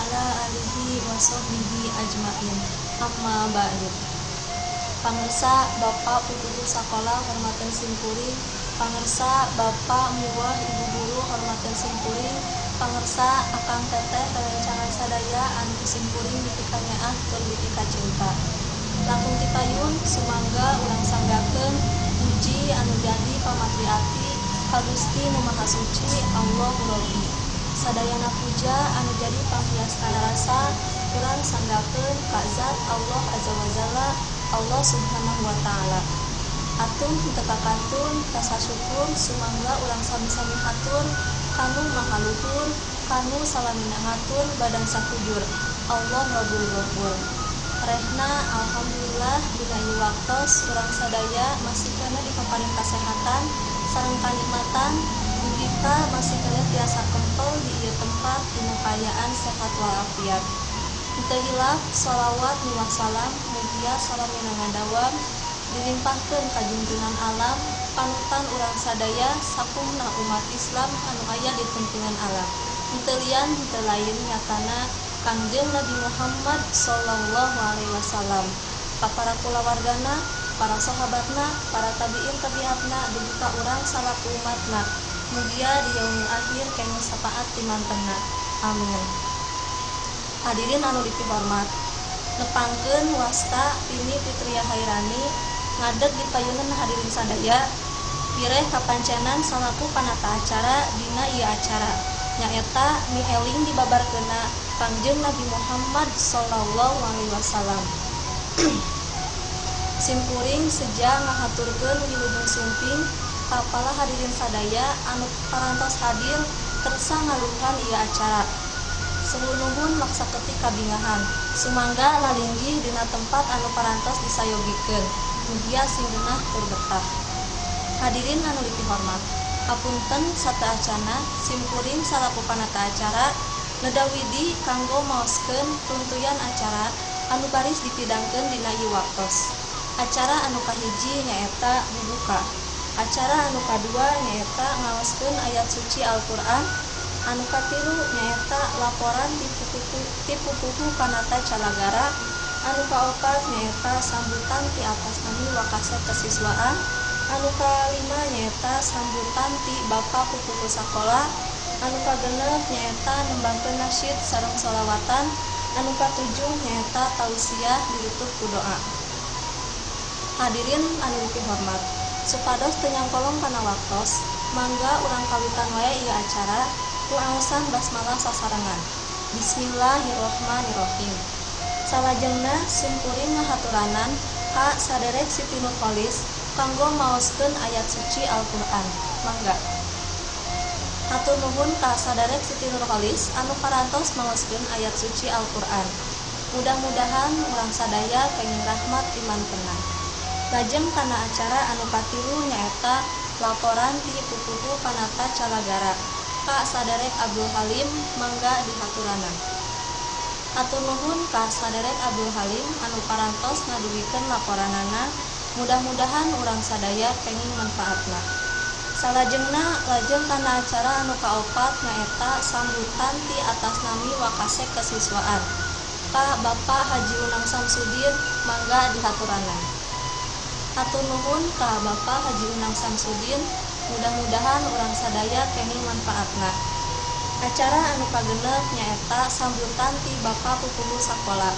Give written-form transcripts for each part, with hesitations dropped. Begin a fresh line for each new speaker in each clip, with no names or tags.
ala alihi wa sahbihi ajmain. Amma ba'du. Pangersa Bapak Putu Sakola hormatan simkuring, pangersa Bapak Muwah Ibu Guru hormatan simkuring, pangersa Akang Teteh rerencangan sadaya anu simkuring dipikanyaah keur dipika cinta. Langkung tipayun sumangga urang sanggakeun puji anu jadi pamatriati ka Gusti Nu Maha Suci Allahu Robbi. Sadayana puja anu jadi panghiaskan rasa urang sanggakeun ka Zat Allah Azza wa Jalla, Allah Subhanahu wa Ta'ala. Atuh teu kakantun rasa syukur sumangga urang sami-sami hatur kanu maha luhur, kanu salamina ngatur badan sakujur, Allah Rabbul Ghafur. Rehna alhamdulillah dina ieu waktos urang sadaya masih kena dipaparing kasehatan sareng kanikmatan, mugika masih kena tiasa kempel di ieu tempat dina kaayaan sehat walafiat. Teu hilap shalawat miwah salam mugia salamina ngadawam dilimpahkeun ka junjungan alam panutan urang sadaya sakuhna umat Islam anu aya di tuntungan alam. Teu lian teu lain nyatana Kangjeng Nabi Muhammad sallallahu alaihi wasallam, para kulawargana, para sahabatna, para tabiin tabiatna, dugi ka urang salaku umatna. Mugia di yaumil akhir kenging sapaat timantenna. Amin. Hadirin anu dipihormat, nepangkeun wasta Pini Fitria Hairani ngadeg di payunan hadirin sadaya pireh kapancenan salaku panata acara dina ieu acara nyaeta nieling dibabarkeunna Kangjeng Nabi Muhammad sallallahu alaihi wasallam. Simkuring seja ngahaturkeun wilujeng sumping kapala hadirin sadaya anu parantos hadir kersa ngaluhan ieu acara. Suhun nuhun maksa ketik kabingahan sumangga lalinggih dina tempat anu parantos disayogikeun mugia sing genah tur betah. Hadirin anu dipihormat, hapunten sateacana simkuring salaku panata acara nedawidi kanggo maoskeun tuntuyan acara anu baris dipidangkeun dina ieu waktos. Acara anu kahiji nyaeta bubuka. Acara anu kadua nyaeta ngaoskeun ayat suci Al-Qur'an. Anu katilu nyaeta laporan ti pupuhu panata calagara. Anu kaopat nyaeta sambutan ti atas nami wakase kesiswaan. Anu kalima nyaeta sambutan ti Bapak Putu Sakola. Anu kagenep nyaeta nembangkeun nasyid sareng sholawatan. Anu katujuh nyaeta tausiah ditutup ku doa. Hadirin anu dipihormat, supados teu nyangkolong kana waktos, mangga urang kawitan wae ieu acara ku aosan basmalah sasarengan. Bismillahirrohmanirrohim. Salajengna simkuring ngahaturanan ka saderek Siti Nurholis kanggo maoskeun ayat suci Al-Qur'an. Mangga. Hatur nuhun ka saderek Siti Nurholis anu parantos maoskeun ayat suci Al-Qur'an. Mudah-mudahan urang sadaya kenging rahmat imantenna. Lajeng kana acara anu katilu nyaeta laporan ti pupuhu panata calagara ka saderek Abdul Halim mangga dihaturanan. Hatur nuhun ka saderek Abdul Halim anu parantos ngaduwikeun laporanana, mudah-mudahan urang sadaya kenging manfaatna. Salajengna lajeng kana acara anu kaopat nyaeta sambutan ti atas nami wakase kesiswaan ka Bapak Haji Unang Samsudin mangga dihaturanan. Hatur nuhun ka Bapak Haji Unang Samsudin, mudah-mudahan urang sadaya kenging manfaatna. Acara anu kagenep nyaeta sambutan ti Bapak Putu Sakola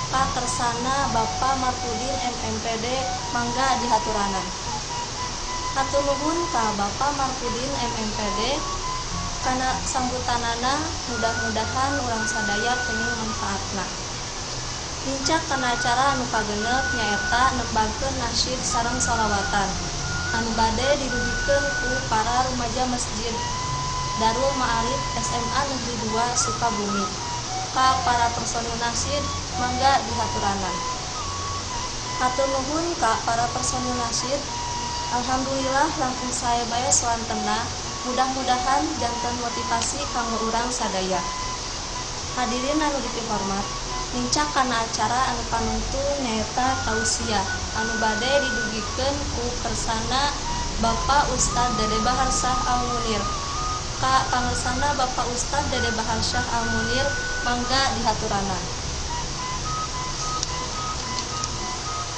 ka kersana Bapak Marpudin MMPD mangga dihaturanan. Hatur nuhun ka Bapak Marpudin MMPD kana sambutanana, mudah-mudahan urang sadaya kenging manfaatna. Lincak kana acara anu kagenep nyaeta nembangkeun nasyid sareng sholawatan anu bade didugikeun ku para rumaja Masjid Darul Ma'arif SMA Negeri 2 Sukabumi. Ka para personil nasyid mangga dihaturanan. Hatur nuhun ka para personil nasyid. Alhamdulillah langkung sae bae swantenna, mudah-mudahan janten motivasi kanggo urang sadaya. Hadirin anu dipihormat, lincak kana acara anu panungtung nyaeta tausiah anu bade didugikeun ku kersana Bapak Ustad Dede Baharsah Al-Munir ka pangersana Bapak Ustad Dede Baharsyah Al-Munir, mangga dihaturana.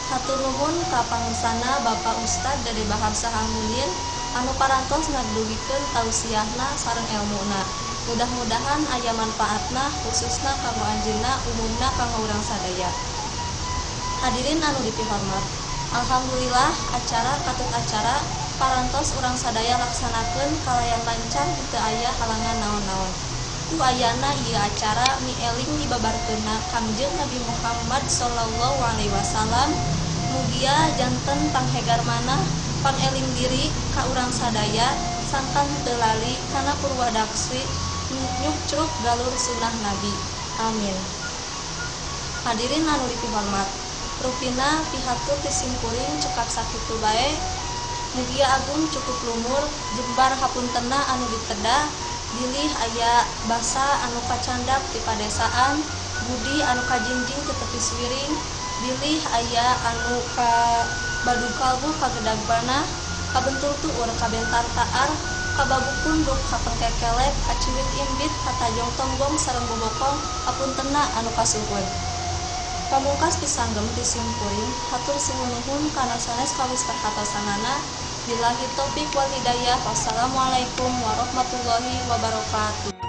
Hatur nuhun ka pangersana Bapak Ustad Dede Baharsyah Al-Munir anu parantos ngagdugikeun tausiahna sareng elmuna. Mudah-mudahan aya manfaatna khususna kanggo anjeunna umumna kanggo urang sadaya. Hadirin anu dipihormat, alhamdulillah acara katut acara parantos urang sadaya laksanakeun kalayan lancar teu aya halangan naon-naon. Ku ayana ieu acara mieling dibabarkeunna Kangjeng Nabi Muhammad sallallahu alaihi wasallam. Mugia janten panghegar manah pangeling diri ka urang sadaya sangkan teu lali kana purwadaksi nyukcuk galur sunnah Nabi. Amin. Hadirin anu dipihormat, rupina pihatur tisimkuring cekak sakitu bae. Mugia agung cukup lumur jembar hapuntenna anu diteda, bilih aya basa anu kacandak di padesaan, budi anu kajingjing ke tepi swiring, bilih aya anu ka badu kalbu kagedagbana, kabentul tuur kabentar taar, kababukun duk kapengkekelep, kaciwit imbit, katajong tonggong sareng bobokong, hapuntenna anu kasuhun. Pamungkas pisanggem tisimkuring hatur suhun nuhun kana sanes kawis perhatosanana. Billahi taufik wal hidayah. Wassalamualaikum warahmatullahi wabarakatuh.